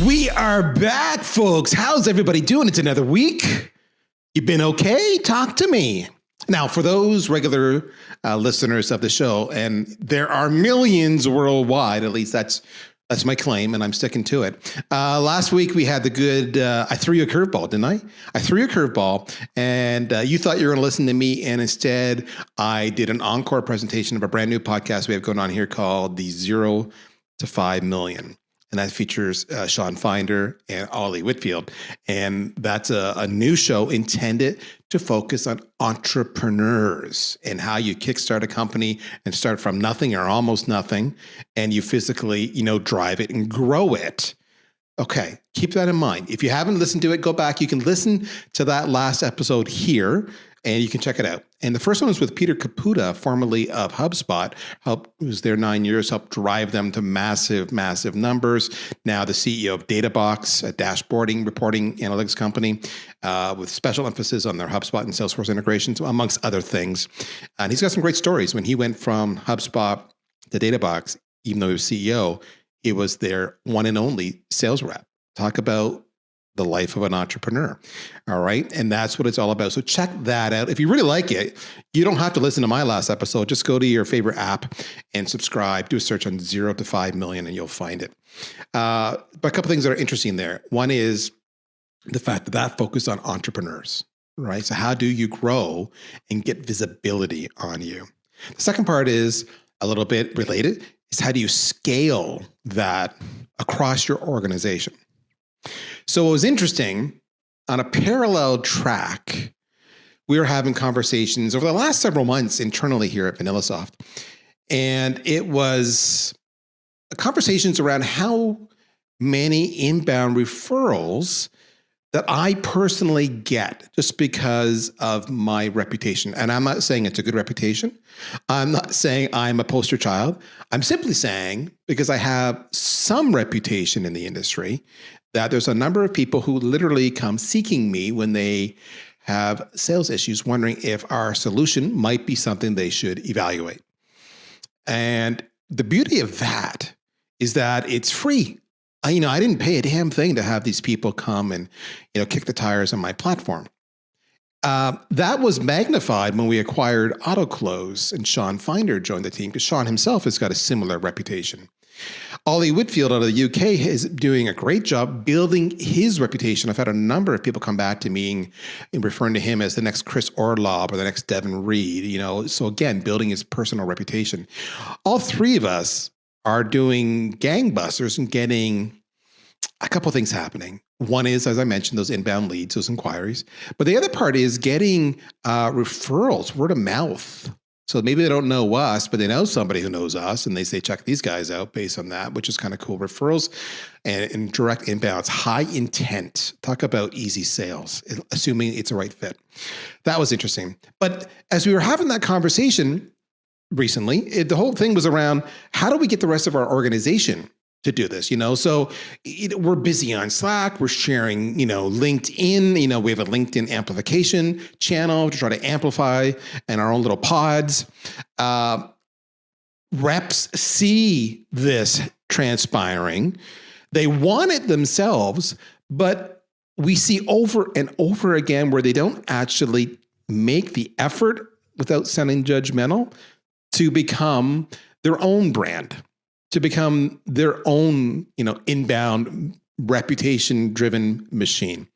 We are back, folks. How's everybody doing? It's another week. You been okay? Talk to me. Now, for those regular listeners of the show, and there are millions worldwide, at least that's my claim, and I'm sticking to it. Last week, we had the good, I threw you a curveball, didn't I? I threw you a curveball, and you thought you were going to listen to me, and instead, I did an encore presentation of a brand new podcast we have going on here called the 0 to 5 million. And that features Sean Finder and Ollie Whitfield. And that's a new show intended to focus on entrepreneurs and how you kickstart a company and start from nothing or almost nothing. And you physically, drive it and grow it. Okay, keep that in mind. If you haven't listened to it, go back. You can listen to that last episode here and you can check it out. And the first one was with Peter Caputa, formerly of HubSpot, who was there 9 years, helped drive them to massive, massive numbers. Now the CEO of DataBox, a dashboarding, reporting, analytics company, with special emphasis on their HubSpot and Salesforce integrations, amongst other things. And he's got some great stories. When he went from HubSpot to DataBox, even though he was CEO, he was their one and only sales rep. Talk about the life of an entrepreneur. All right. And that's what it's all about. So check that out. If you really like it, you don't have to listen to my last episode. Just go to your favorite app and subscribe. Do a search on 0 to 5 million and you'll find it. But a couple things that are interesting there. One is the fact that focused on entrepreneurs, right? So how do you grow and get visibility on you? The second part is a little bit related, is how do you scale that across your organization? So it was interesting, on a parallel track, we were having conversations over the last several months internally here at VanillaSoft. And it was conversations around how many inbound referrals that I personally get just because of my reputation. And I'm not saying it's a good reputation. I'm not saying I'm a poster child. I'm simply saying, because I have some reputation in the industry, that there's a number of people who literally come seeking me when they have sales issues, wondering if our solution might be something they should evaluate. And the beauty of that is that it's free. I didn't pay a damn thing to have these people come and, kick the tires on my platform. That was magnified when we acquired AutoClose and Sean Finder joined the team, because Sean himself has got a similar reputation. Ollie Whitfield out of the UK is doing a great job building his reputation. I've had a number of people come back to me and referring to him as the next Chris Orlob or the next Devin Reed, So again, building his personal reputation. All three of us are doing gangbusters and getting a couple of things happening. One is, as I mentioned, those inbound leads, those inquiries. But the other part is getting referrals, word of mouth. So maybe they don't know us, but they know somebody who knows us, and they say, check these guys out based on that, which is kind of cool. Referrals and direct inbounds, high intent. Talk about easy sales, assuming it's a right fit. That was interesting. But as we were having that conversation recently, the whole thing was around, how do we get the rest of our organization to do this, So we're busy on Slack. We're sharing, LinkedIn. We have a LinkedIn amplification channel to try to amplify in our own little pods. Reps see this transpiring. They want it themselves, but we see over and over again where they don't actually make the effort, without sounding judgmental, to become their own brand, to become their own, inbound reputation-driven machine.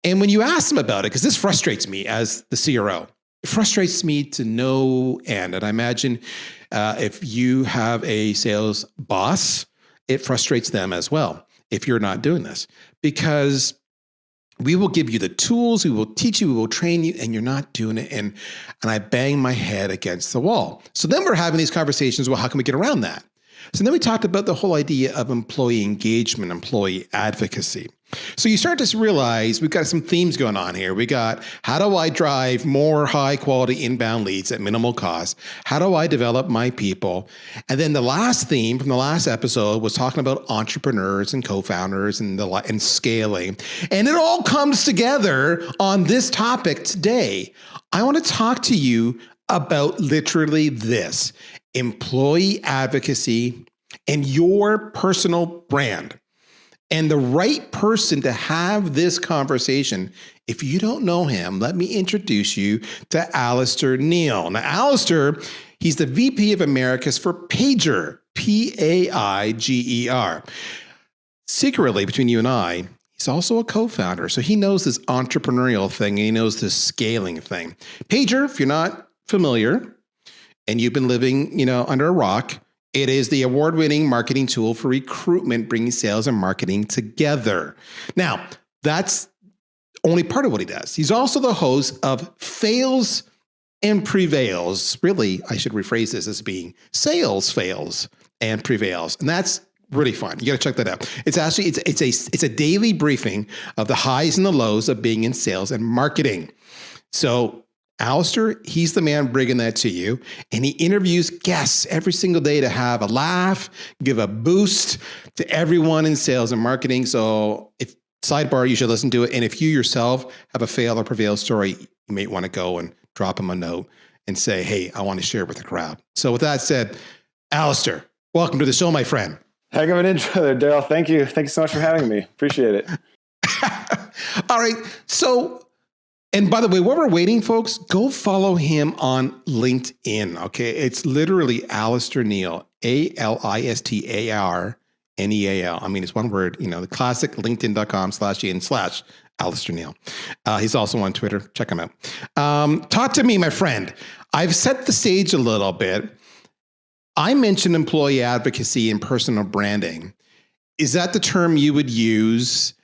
And when you ask them about it, because this frustrates me as the CRO, it frustrates me to no end. And I imagine if you have a sales boss, it frustrates them as well if you're not doing this. Because we will give you the tools, we will teach you, we will train you, and you're not doing it. And I bang my head against the wall. So then we're having these conversations, well, how can we get around that? So then we talked about the whole idea of employee engagement, employee advocacy. So you start to realize we've got some themes going on here. We got, how do I drive more high quality inbound leads at minimal cost? How do I develop my people? And then the last theme from the last episode was talking about entrepreneurs and co-founders and scaling. And it all comes together on this topic today. I want to talk to you about literally this: employee advocacy and your personal brand. and the right person to have this conversation. If you don't know him, let me introduce you to Alistair Neal. Now, Alistair, he's the VP of Americas for Paiger, Paiger. Secretly, between you and I, he's also a co-founder. So he knows this entrepreneurial thing, and he knows this scaling thing. Paiger, if you're not familiar and you've been living, under a rock, it is the award-winning marketing tool for recruitment, bringing sales and marketing together. Now, that's only part of what he does. He's also the host of Fails and Prevails. Really, I should rephrase this as being Sales Fails and Prevails. And that's really fun. You got to check that out. It's actually, it's a daily briefing of the highs and the lows of being in sales and marketing. So Alistair, he's the man bringing that to you. And he interviews guests every single day to have a laugh, give a boost to everyone in sales and marketing. So sidebar, you should listen to it. And if you yourself have a fail or prevail story, you may want to go and drop him a note and say, hey, I want to share it with the crowd. So with that said, Alistair, welcome to the show, my friend. Heck of an intro there, Darryl. Thank you. Thank you so much for having me. Appreciate it. All right. So, and by the way, while we're waiting, folks, go follow him on LinkedIn. Okay. It's literally Alistair Neal, ALISTAR NEAL. I mean, it's one word, the classic linkedin.com/in/Alistair Neal. He's also on Twitter. Check him out. Talk to me, my friend. I've set the stage a little bit. I mentioned employee advocacy and personal branding. Is that the term you would use?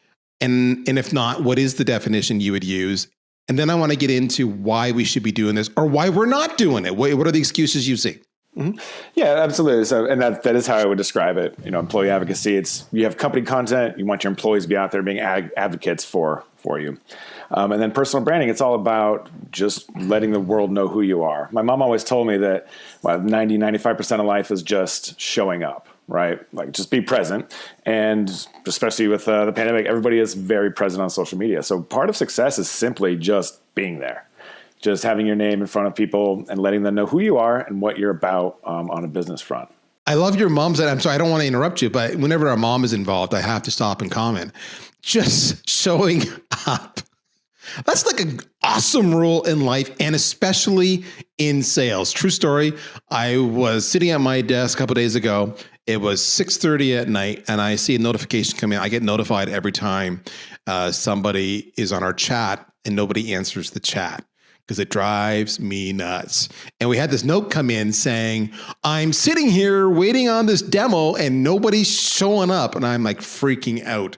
And if not, what is the definition you would use? And then I want to get into why we should be doing this or why we're not doing it. What are the excuses you see? Mm-hmm. Yeah, absolutely. So, and that is how I would describe it. Employee advocacy, you have company content. You want your employees to be out there being advocates for you. And then personal branding, it's all about just letting the world know who you are. My mom always told me that 95% of life is just showing up, right? Like just be present. And especially with the pandemic, everybody is very present on social media. So part of success is simply just being there. Just having your name in front of people and letting them know who you are and what you're about on a business front. I love your mom's. I'm sorry, I don't want to interrupt you, but whenever our mom is involved, I have to stop and comment. Just showing up. That's like an awesome rule in life, and especially in sales. True story. I was sitting at my desk a couple of days ago. It was 6:30 at night, and I see a notification come in. I get notified every time somebody is on our chat and nobody answers the chat, because it drives me nuts. And we had this note come in saying, I'm sitting here waiting on this demo and nobody's showing up. And I'm like freaking out.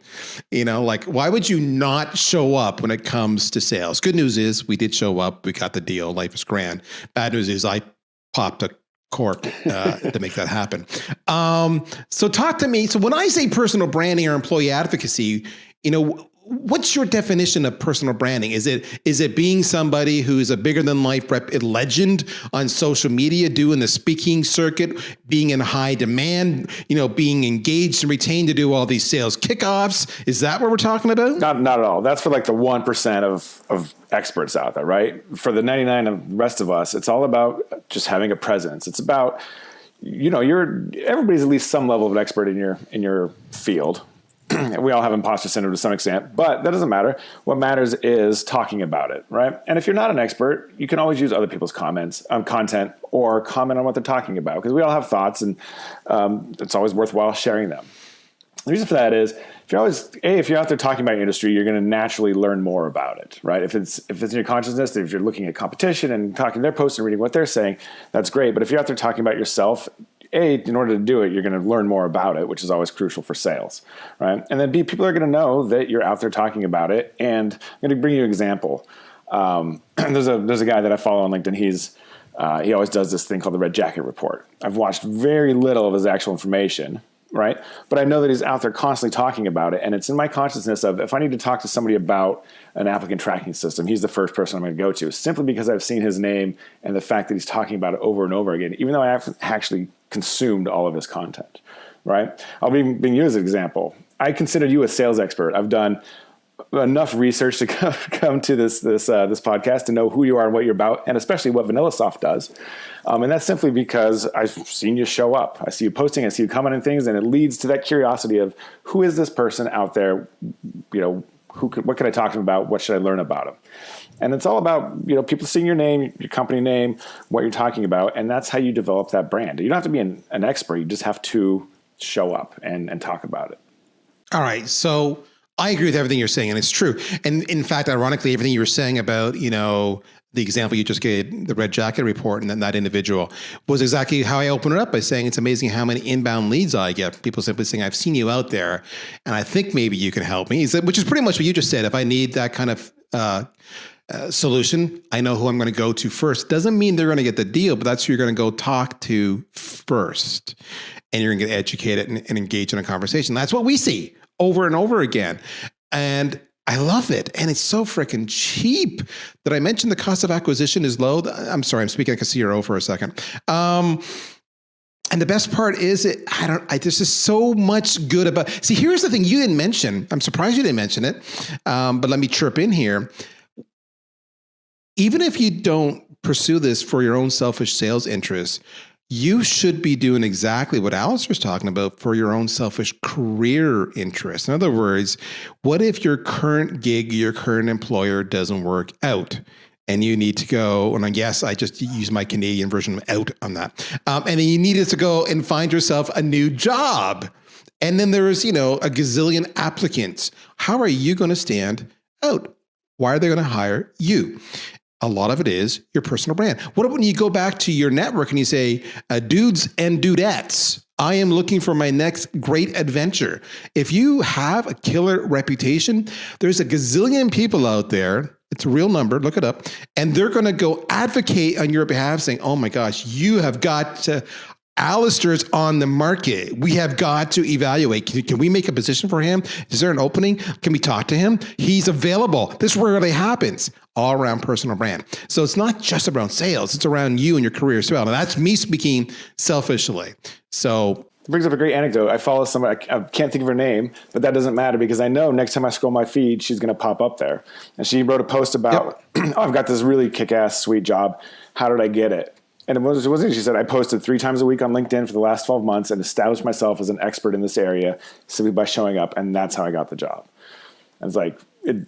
Why would you not show up when it comes to sales? Good news is we did show up. We got the deal. Life is grand. Bad news is I popped a cork to make that happen. So talk to me. So when I say personal branding or employee advocacy, what's your definition of personal branding? Is it being somebody who's a bigger than life legend on social media, doing the speaking circuit, being in high demand, being engaged and retained to do all these sales kickoffs? Is that what we're talking about? Not at all. That's for like the 1% of experts out there, right? For the 99 of the rest of us, it's all about just having a presence. It's about, everybody's at least some level of an expert in your field. We all have imposter syndrome to some extent, but that doesn't matter. What matters is talking about it, right? And if you're not an expert, you can always use other people's content or comment on what they're talking about, because we all have thoughts, and it's always worthwhile sharing them. The reason for that is if you're out there talking about your industry, you're going to naturally learn more about it, right? If it's in your consciousness, if you're looking at competition and talking to their posts and reading what they're saying, that's great. But if you're out there talking about yourself, in order to do it, you're going to learn more about it, which is always crucial for sales, right? And then people are going to know that you're out there talking about it. And I'm going to bring you an example. There's a guy that I follow on LinkedIn. He always does this thing called the Red Jacket Report. I've watched very little of his actual information, right? But I know that he's out there constantly talking about it. And it's in my consciousness of, if I need to talk to somebody about an applicant tracking system, he's the first person I'm going to go to, simply because I've seen his name and the fact that he's talking about it over and over again, even though I haven't actually consumed all of his content, right? I'll be using you as an example. I consider you a sales expert. I've done enough research to come to this podcast to know who you are and what you're about, and especially what VanillaSoft does. And that's simply because I've seen you show up. I see you posting, I see you commenting things, and it leads to that curiosity of who is this person out there? What can I talk to them about? What should I learn about them? And it's all about, people seeing your name, your company name, what you're talking about. And that's how you develop that brand. You don't have to be an expert. You just have to show up and talk about it. All right. So I agree with everything you're saying, and it's true. And in fact, ironically, everything you were saying about, the example you just gave, the red jacket report, and then that individual was exactly how I opened it up by saying it's amazing how many inbound leads I get. People simply saying, I've seen you out there and I think maybe you can help me, which is pretty much what you just said. If I need that kind of solution, I know who I'm going to go to first. Doesn't mean they're going to get the deal, but that's who you're going to go talk to first. And you're going to get educated and engage in a conversation. That's what we see over and over again. And I love it. And it's so freaking cheap. Did I mention the cost of acquisition is low? I'm sorry, I'm speaking like a CRO for a second. And the best part is there's just so much good about, see, here's the thing you didn't mention. I'm surprised you didn't mention it. But let me chirp in here. Even if you don't pursue this for your own selfish sales interests, you should be doing exactly what Alistair's talking about for your own selfish career interests. In other words, what if your current gig, your current employer doesn't work out and you need to go, and I guess I just use my Canadian version of out on that. And then you needed to go and find yourself a new job. And then there's, a gazillion applicants. How are you going to stand out? Why are they going to hire you? A lot of it is your personal brand. What when you go back to your network and you say, dudes and dudettes, I am looking for my next great adventure. If you have a killer reputation, there's a gazillion people out there. It's a real number. Look it up. And they're going to go advocate on your behalf saying, oh my gosh, you have got to, Alistair's on the market. We have got to evaluate. Can we make a position for him? Is there an opening? Can we talk to him? He's available. This rarely happens. All around personal brand. So it's not just around sales. It's around you and your career as well. And that's me speaking selfishly. So it brings up a great anecdote. I follow somebody, I can't think of her name, but that doesn't matter because I know next time I scroll my feed, she's going to pop up there. And she wrote a post about, I've got this really kick-ass sweet job. How did I get it? And it wasn't, she said, I posted 3 times a week on LinkedIn for the last 12 months and established myself as an expert in this area simply by showing up. And that's how I got the job. And it's like,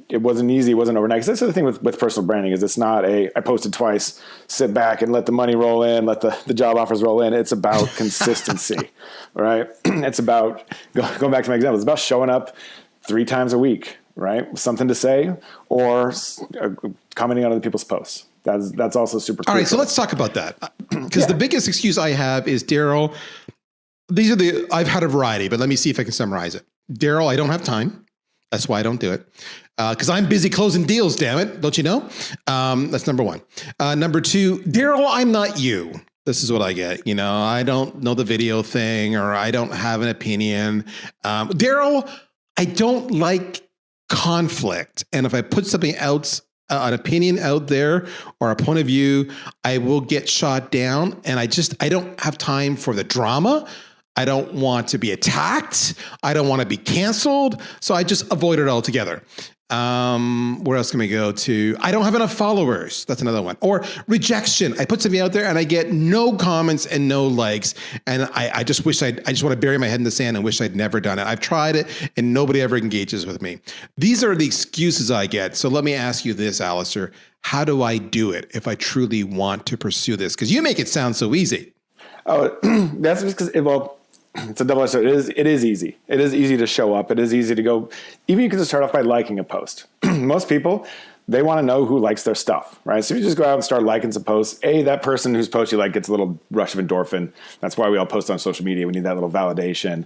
it wasn't easy. It wasn't overnight. Because that's the thing with personal branding is it's not I posted twice, sit back and let the money roll in, let the job offers roll in. It's about consistency, right? It's about, going back to my example, it's about showing up 3 times a week, right? Something to say or commenting on other people's posts. That's also super cool. All right, so let's talk about that. Because the biggest excuse I have is, Darryl, I've had a variety, but let me see if I can summarize it. Darryl, I don't have time. That's why I don't do it. Because I'm busy closing deals, damn it. Don't you know? That's number one. Number two, Darryl, I'm not you. This is what I get. I don't know the video thing or I don't have an opinion. Darryl, I don't like conflict. And if I put something else, an opinion out there or a point of view, I will get shot down. And I don't have time for the drama. I don't want to be attacked. I don't want to be canceled. So I just avoid it altogether. Where else can we go to? I don't have enough followers. That's another one. Or rejection. I put something out there and I get no comments and no likes. And I just want to bury my head in the sand and wish I'd never done it. I've tried it and nobody ever engages with me. These are the excuses I get. So let me ask you this, Alistair. How do I do it if I truly want to pursue this? Because you make it sound so easy. Oh, that's because, it's a double-edged sword. It is easy. It is easy to show up. It is easy to go. Even you can just start off by liking a post. Most people, they want to know who likes their stuff, right? So if you just go out and start liking some posts, that person whose post you like gets a little rush of endorphin. That's why we all post on social media. We need that little validation.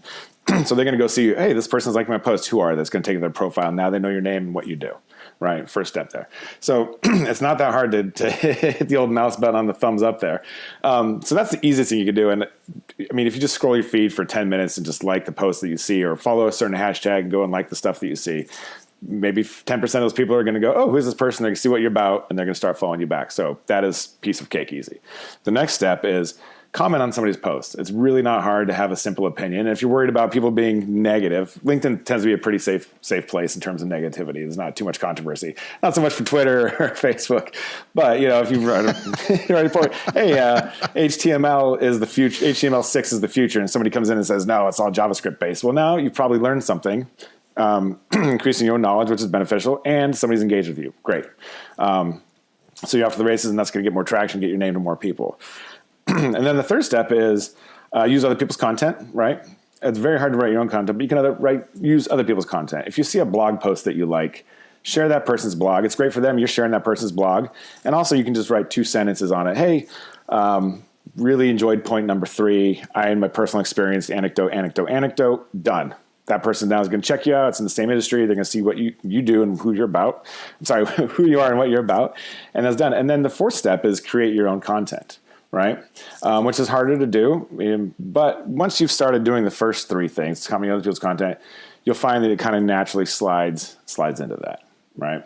So they're going to go see you. Hey, this person's liking my post. Who are they? It's going to take their profile. Now they know your name and what you do. Right. First step there. So it's not that hard to hit the old mouse button on the thumbs up there. So that's the easiest thing you can do. And I mean, if you just scroll your feed for 10 minutes and just like the post that you see or follow a certain hashtag and go and like the stuff that you see, maybe 10% of those people are going to go, oh, who's this person? They're going to see what you're about and they're going to start following you back. So that is piece of cake easy. The next step is comment on somebody's post. It's really not hard to have a simple opinion. And if you're worried about people being negative, LinkedIn tends to be a pretty safe place in terms of negativity. There's not too much controversy. Not so much for Twitter or Facebook, but if you write a report, hey, HTML is the future, HTML6 is the future, and somebody comes in and says, no, it's all JavaScript based. Well, now you've probably learned something, increasing your own knowledge, which is beneficial, and somebody's engaged with you. Great. So you're off to the races, and that's going to get more traction, get your name to more people. And then the third step is use other people's content, right? It's very hard to write your own content, but you can use other people's content. If you see a blog post that you like, share that person's blog. It's great for them. You're sharing that person's blog. And also you can just write 2 sentences on it. Hey, really enjoyed point number 3. In my personal experience, anecdote, done. That person now is going to check you out. It's in the same industry. They're going to see what you do and who you're about. Who you are and what you're about. And that's done. And then the fourth step is create your own content, right? Which is harder to do. But once you've started doing the first 3 things, commenting on other people's content, you'll find that it kind of naturally slides into that, right?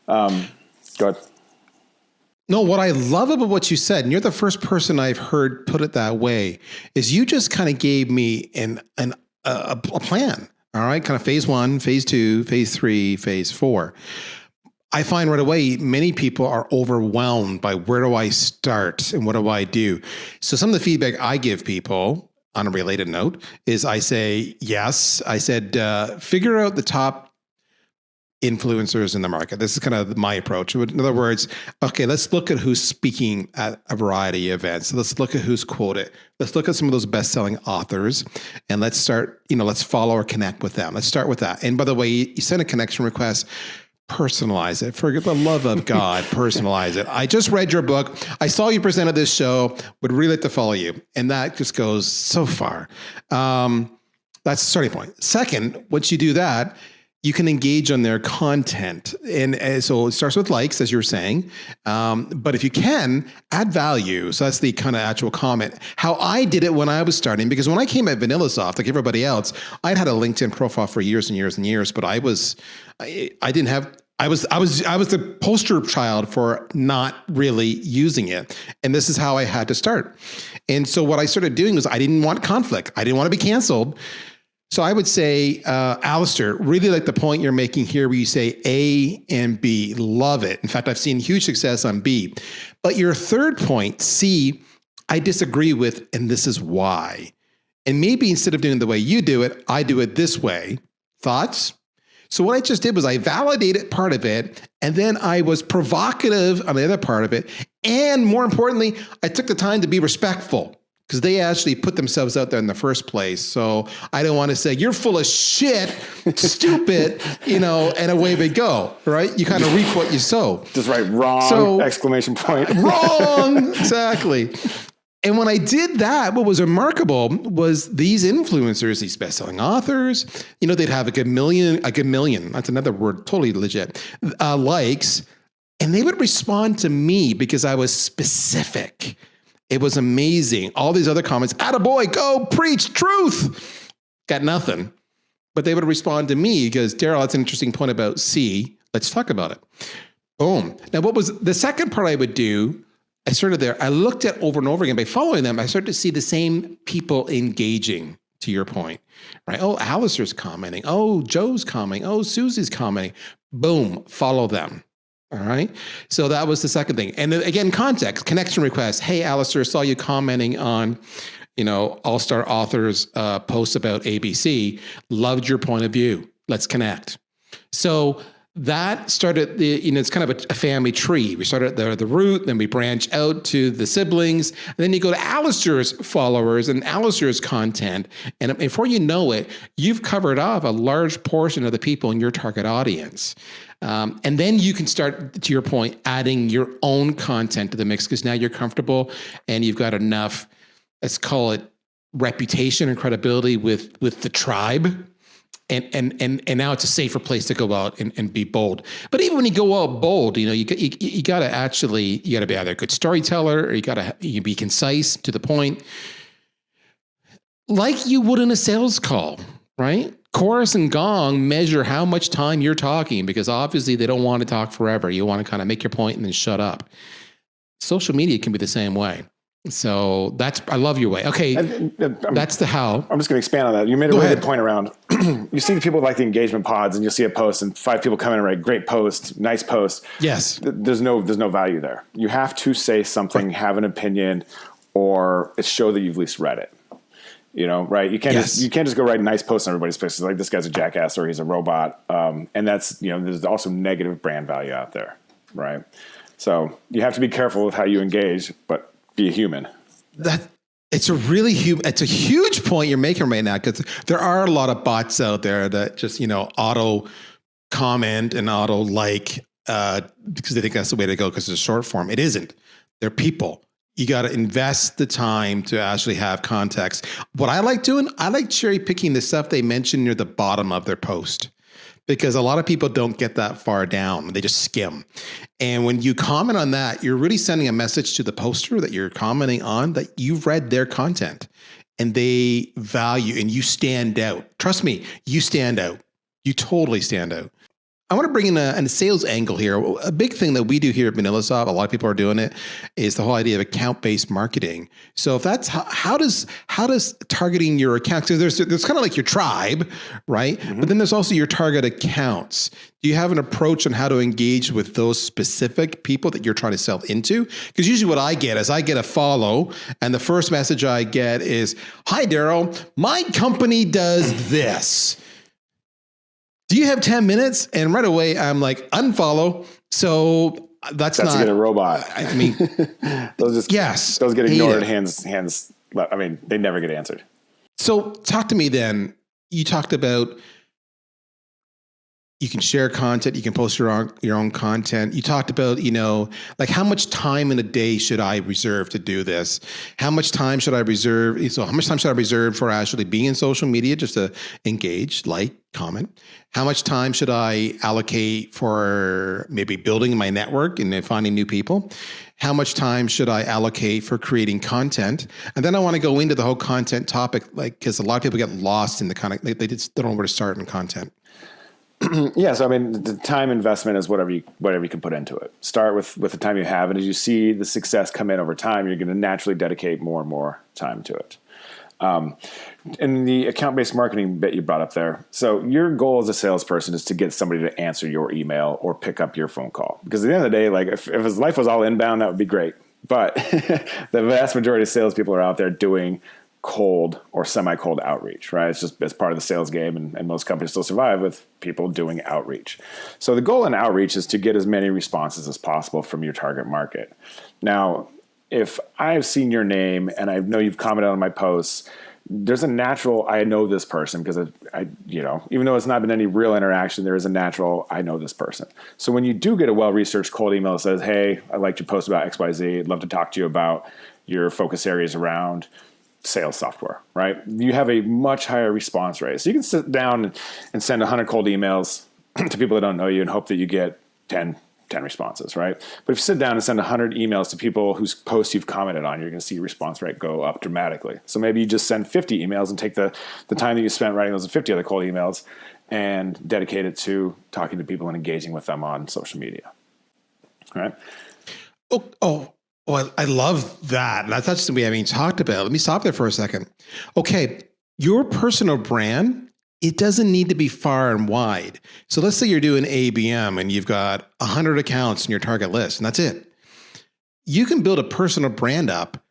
Go ahead. No, what I love about what you said, and you're the first person I've heard put it that way, is you just kind of gave me a plan, all right? Kind of phase 1, phase 2, phase 3, phase 4. I find right away, many people are overwhelmed by where do I start and what do I do? So some of the feedback I give people on a related note is I say, yes, I said, figure out the top influencers in the market. This is kind of my approach. In other words, okay, let's look at who's speaking at a variety of events. Let's look at who's quoted. Let's look at some of those best-selling authors and let's start, let's follow or connect with them. Let's start with that. And by the way, you send a connection request, personalize it. For the love of God, personalize it. I just read your book. I saw you presented this show, would really like to follow you. And that just goes so far. That's the starting point. Second, once you do that, you can engage on their content. And so it starts with likes, as you were saying. But if you can, add value. So that's the kind of actual comment. How I did it when I was starting, because when I came at VanillaSoft, like everybody else, I'd had a LinkedIn profile for years and years and years, but I was the poster child for not really using it. And this is how I had to start. And so what I started doing was I didn't want conflict. I didn't want to be canceled. So I would say, Alistair, really like the point you're making here where you say A and B. Love it. In fact, I've seen huge success on B. But your third point, C, I disagree with, and this is why. And maybe instead of doing it the way you do it, I do it this way. Thoughts? So what I just did was I validated part of it, and then I was provocative on the other part of it. And more importantly, I took the time to be respectful, because they actually put themselves out there in the first place. So I don't want to say, you're full of shit, stupid, and away we go, right? You kind of reap what you sow. Just write wrong, exclamation point. Wrong, exactly. And when I did that, what was remarkable was these influencers, these best-selling authors, they'd have a good million, that's another word, totally legit, likes, and they would respond to me because I was specific. It was amazing. All these other comments, attaboy, go preach truth. Got nothing. But they would respond to me because, Darryl, that's an interesting point about C. Let's talk about it. Boom. Now, what was the second part I would do? I started there. I looked at over and over again. By following them, I started to see the same people engaging, to your point, right? Oh, Alistair's commenting. Oh, Joe's commenting. Oh, Susie's commenting. Boom. Follow them. All right. So that was the second thing. And then, again, context, connection request. Hey, Alistair, saw you commenting on, All-Star Authors posts about ABC. Loved your point of view. Let's connect. So that started it's kind of a family tree. We started at the root, then we branch out to the siblings, and then you go to Alistair's followers and Alistair's content. And before you know it, you've covered off a large portion of the people in your target audience. And then you can start, to your point, adding your own content to the mix because now you're comfortable and you've got enough, let's call it reputation and credibility with the tribe. And now it's a safer place to go out and be bold. But even when you go out bold, you got to be either a good storyteller or you can be concise to the point, like you would in a sales call, right? Chorus and gong measure how much time you're talking because obviously they don't want to talk forever. You want to kind of make your point and then shut up. Social media can be the same way. So I love your way. Okay. That's the how. I'm just going to expand on that. You made a really good point around, you see the people like the engagement pods and you'll see a post and 5 people come in and write great post, nice post. Yes. There's no value there. You have to say something, have an opinion, or show that you've at least read it. Right? You can't just go write nice posts on everybody's posts like this guy's a jackass or he's a robot. And that's, there's also negative brand value out there. Right. So you have to be careful with how you engage, but be a human. It's a huge point you're making right now, because there are a lot of bots out there that just, auto comment and auto like, because they think that's the way to go because it's a short form. It isn't. They're people. You got to invest the time to actually have context. What I like doing, I like cherry picking the stuff they mention near the bottom of their post, because a lot of people don't get that far down. They just skim. And when you comment on that, you're really sending a message to the poster that you're commenting on that you've read their content and they value and you stand out. Trust me, you stand out. You totally stand out. I want to bring in a sales angle here. A big thing that we do here at VanillaSoft, a lot of people are doing it, is the whole idea of account-based marketing. So if that's how does targeting your accounts, because there's kind of like your tribe, right? Mm-hmm. But then there's also your target accounts. Do you have an approach on how to engage with those specific people that you're trying to sell into? Because usually what I get is I get a follow, and the first message I get is, "Hi, Darryl, my company does this. Do you have 10 minutes?" And right away, I'm like, unfollow. So that's not a robot. I mean, those get ignored. Hands. I mean, they never get answered. So talk to me then. You talked about you can share content, you can post your own content. You talked about, like how much time in a day should I reserve to do this? How much time should I reserve? So how much time should I reserve for actually being in social media just to engage, like, comment? How much time should I allocate for maybe building my network and then finding new people? How much time should I allocate for creating content? And then I want to go into the whole content topic, like, because a lot of people get lost in the kind of, they don't know where to start in content. Yeah, so I mean, the time investment is whatever you can put into it. Start with the time you have, and as you see the success come in over time, you're going to naturally dedicate more and more time to it. And the account-based marketing bit you brought up there. So your goal as a salesperson is to get somebody to answer your email or pick up your phone call. Because at the end of the day, like if his life was all inbound, that would be great. But the vast majority of salespeople are out there doing cold or semi-cold outreach, right? It's part of the sales game, and most companies still survive with people doing outreach. So the goal in outreach is to get as many responses as possible from your target market. Now, if I've seen your name and I know you've commented on my posts, there's a natural, I know this person because I even though it's not been any real interaction, there is a natural, I know this person. So when you do get a well-researched cold email that says, "Hey, I liked your post about XYZ. I'd love to talk to you about your focus areas around sales software," right? You have a much higher response rate. So you can sit down and send 100 cold emails to people that don't know you and hope that you get 10 responses, right? But if you sit down and send 100 emails to people whose posts you've commented on, you're going to see your response rate go up dramatically. So maybe you just send 50 emails and take the time that you spent writing those 50 other cold emails and dedicate it to talking to people and engaging with them on social media. All right? Oh, I love that. And that's not something we haven't talked about. Let me stop there for a second. Okay, your personal brand, it doesn't need to be far and wide. So let's say you're doing ABM and you've got 100 accounts in your target list, and that's it. You can build a personal brand up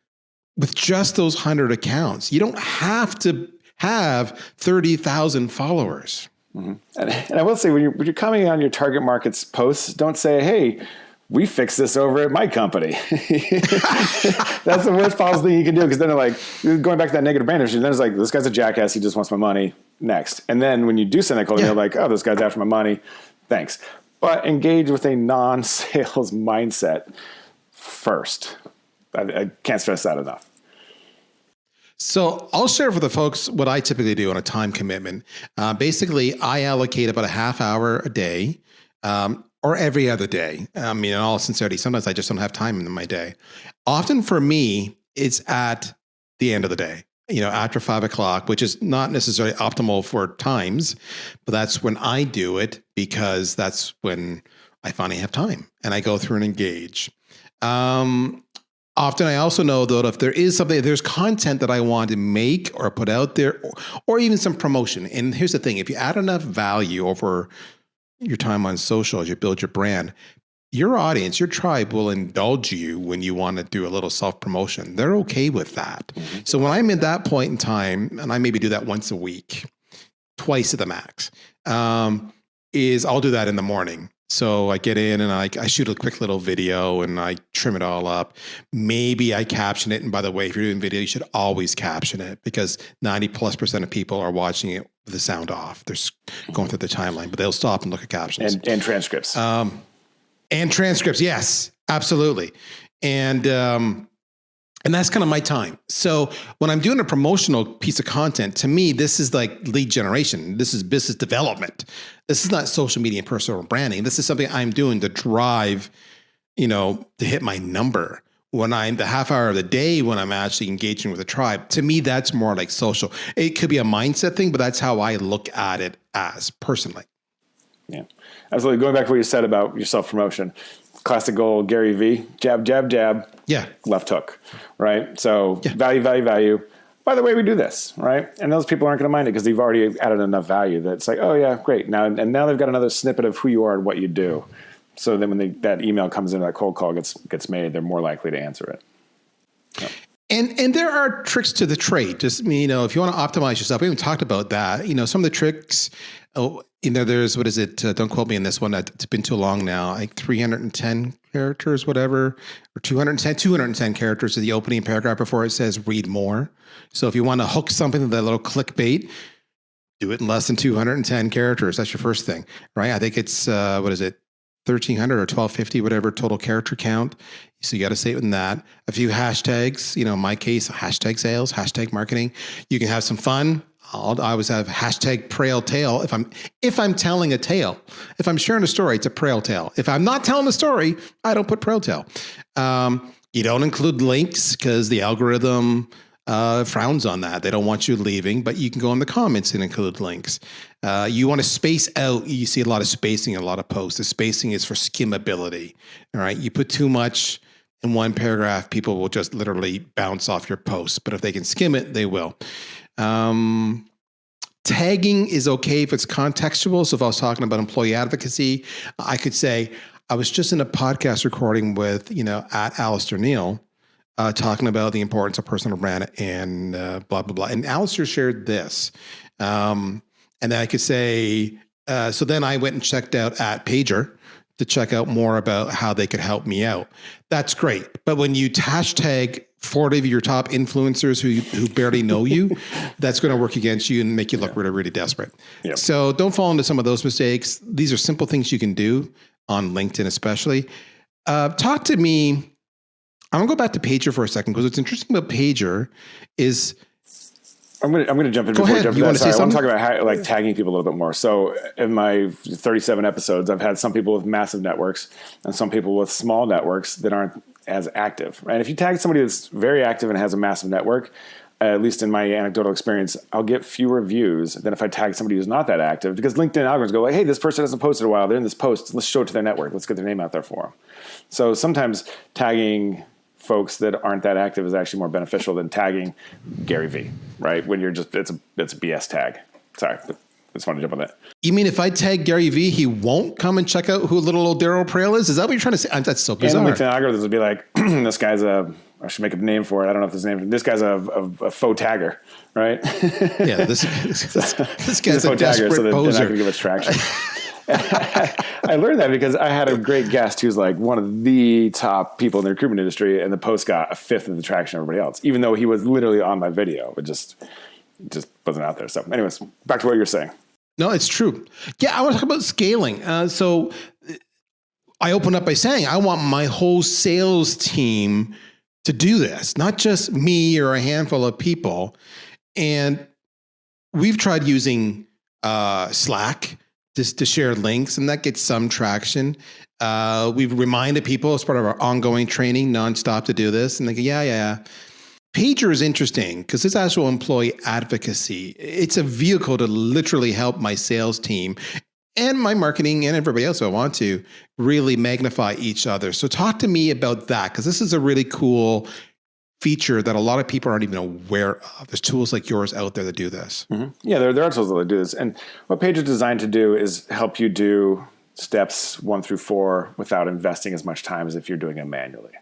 with just those 100 accounts. You don't have to have 30,000 followers. Mm-hmm. And I will say, when you're commenting on your target market's posts, don't say, "Hey, we fixed this over at my company." That's the worst possible thing you can do, because then they're like, going back to that negative brand issue, then it's like, "This guy's a jackass. He just wants my money." Next. And then when you do send that call, you're like, "Oh, this guy's after my money. Thanks." But engage with a non-sales mindset first. I can't stress that enough. So I'll share for the folks what I typically do on a time commitment. Basically, I allocate about a half hour a day, or every other day. In all sincerity, sometimes I just don't have time in my day. Often for me, it's at the end of the day, after 5 o'clock, which is not necessarily optimal for times, but that's when I do it, because that's when I finally have time and I go through and engage. often I also know though, if there is something, if there's content that I want to make or put out there, or even some promotion. And here's the thing, if you add enough value over your time on social as you build your brand, your audience, your tribe will indulge you when you want to do a little self-promotion. They're okay with that. So when I'm at that point in time, and I maybe do that once a week, twice at the max, is I'll do that in the morning. So I get in and I shoot a quick little video and I trim it all up. Maybe I caption it. And by the way, if you're doing video, you should always caption it because 90+% of people are watching it with the sound off. They're going through the timeline, but they'll stop and look at captions. And transcripts. And transcripts. Yes, absolutely. And that's kind of my time. So when I'm doing a promotional piece of content, to me, this is like lead generation. This is business development. This is not social media and personal branding. This is something I'm doing to drive, to hit my number. When I'm the half hour of the day when I'm actually engaging with a tribe, to me, that's more like social. It could be a mindset thing, but that's how I look at it as personally. Yeah, absolutely. Going back to what you said about your self-promotion, classic goal, Gary V, jab, jab, jab. Yeah. Left hook, right? So value, value, value. By the way, we do this, right? And those people aren't going to mind it because they've already added enough value that it's like, oh yeah, great. Now they've got another snippet of who you are and what you do. So then when that email comes in, that cold call gets made, they're more likely to answer it. Yep. And there are tricks to the trade. Just, if you want to optimize yourself, we haven't talked about that. Some of the tricks, there's, what is it? Don't quote me on this one. It's been too long now. Like 310 characters, whatever, or 210 characters to the opening paragraph before it says read more. So if you want to hook something to that little clickbait, do it in less than 210 characters. That's your first thing, right? I think it's, 1,300 or 1,250, whatever total character count. So you got to say it in that. A few hashtags, in my case, hashtag sales, hashtag marketing. You can have some fun. I always have hashtag prail tale. If I'm telling a tale, if I'm sharing a story, it's a prail tale. If I'm not telling a story, I don't put prail tale. You don't include links because the algorithm frowns on that. They don't want you leaving, but you can go in the comments and include links. You want to space out. You see a lot of spacing in a lot of posts. The spacing is for skimmability. All right. You put too much in one paragraph, people will just literally bounce off your post. But if they can skim it, they will. Tagging is okay if it's contextual. So if I was talking about employee advocacy, I could say, I was just in a podcast recording with, at Alistair Neal, talking about the importance of personal brand and blah, blah, blah. And Alistair shared this. And then I could say, so then I went and checked out at Paiger to check out more about how they could help me out. That's great. But when you hashtag 40 of your top influencers who barely know you, that's going to work against you and make you look really, really desperate. Yep. So don't fall into some of those mistakes. These are simple things you can do on LinkedIn, especially. Talk to me. I'm going to go back to Paiger for a second because what's interesting about Paiger is I'm going to jump in before I jump in. I want to talk about how, tagging people a little bit more. So in my 37 episodes, I've had some people with massive networks and some people with small networks that aren't as active. And if you tag somebody that's very active and has a massive network, at least in my anecdotal experience, I'll get fewer views than if I tag somebody who's not that active because LinkedIn algorithms go like, hey, this person hasn't posted in a while. They're in this post. Let's show it to their network. Let's get their name out there for them. So sometimes tagging folks that aren't that active is actually more beneficial than tagging Gary V, right? When you're just, it's a BS tag. Sorry, I just want to jump on that. You mean if I tag Gary V, he won't come and check out who little old Darryl Prail is? Is that what you're trying to say? That's so bizarre. And LinkedIn algorithms would be like, this guy's I should make a name for it. I don't know if this name, this guy's a faux tagger, right? Yeah, this guy's a faux tagger, so they're not poser. going to give us traction. I learned that because I had a great guest who's like one of the top people in the recruitment industry, and the post got a fifth of the traction of everybody else, even though he was literally on my video. It just wasn't out there. So anyways, back to what you're saying. No, it's true. Yeah, I want to talk about scaling. So I open up by saying I want my whole sales team to do this, not just me or a handful of people. And we've tried using Slack to share links, and that gets some traction. We've reminded people as part of our ongoing training nonstop to do this, and they go, yeah. Paiger is interesting because it's actual employee advocacy. It's a vehicle to literally help my sales team. and my marketing and everybody else who I want to really magnify each other. So talk to me about that, because this is a really cool feature that a lot of people aren't even aware of. There's tools like yours out there that do this. Mm-hmm. Yeah, there are tools that do this. And what Paiger is designed to do is help you do steps 1 through 4 without investing as much time as if you're doing it manually.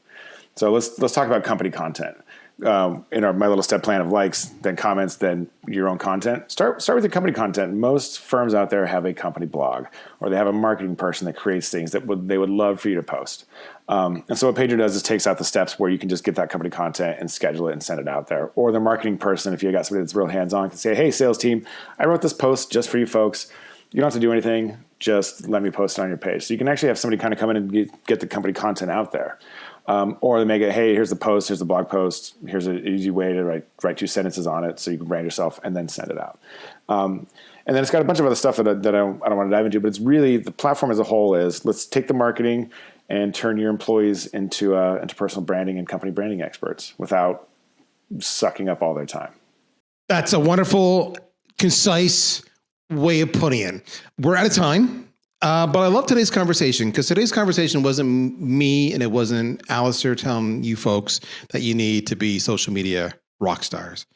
So let's talk about company content. In my little step plan of likes, then comments, then your own content. Start with your company content. Most firms out there have a company blog, or they have a marketing person that creates things that they would love for you to post. And so what Paiger does is takes out the steps where you can just get that company content and schedule it and send it out there. Or the marketing person, if you got somebody that's real hands-on, can say, hey, sales team, I wrote this post just for you folks. You don't have to do anything. Just let me post it on your page. So you can actually have somebody kind of come in and get the company content out there. Or they make it, hey, here's the post, here's the blog post, here's an easy way to write 2 sentences on it so you can brand yourself and then send it out. And then it's got a bunch of other stuff that I don't want to dive into, but it's really the platform as a whole is let's take the marketing and turn your employees into personal branding and company branding experts without sucking up all their time. That's a wonderful, concise way of putting it. We're out of time. But I love today's conversation, because today's conversation wasn't me and it wasn't Alistair telling you folks that you need to be social media rock stars.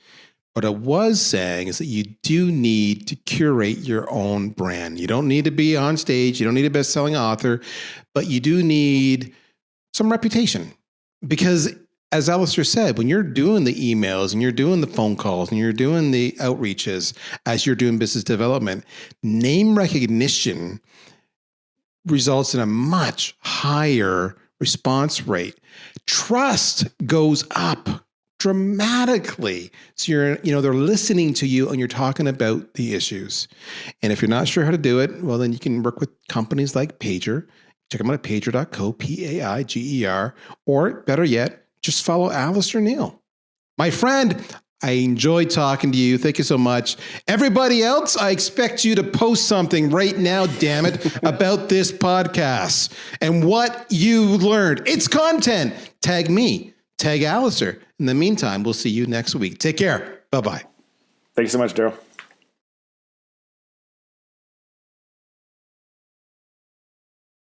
What I was saying is that you do need to curate your own brand. You don't need to be on stage. You don't need a best-selling author, but you do need some reputation. Because as Alistair said, when you're doing the emails and you're doing the phone calls and you're doing the outreaches as you're doing business development, name recognition results in a much higher response rate. Trust goes up dramatically. So they're listening to you and you're talking about the issues. And if you're not sure how to do it, well, then you can work with companies like Paiger. Check them out at paiger.co, Paiger, or better yet, just follow Alistair Neal. My friend, I enjoyed talking to you. Thank you so much. Everybody else, I expect you to post something right now, damn it, about this podcast and what you learned. It's content. Tag me, tag Alistair. In the meantime, we'll see you next week. Take care. Bye-bye. Thank you so much, Darryl.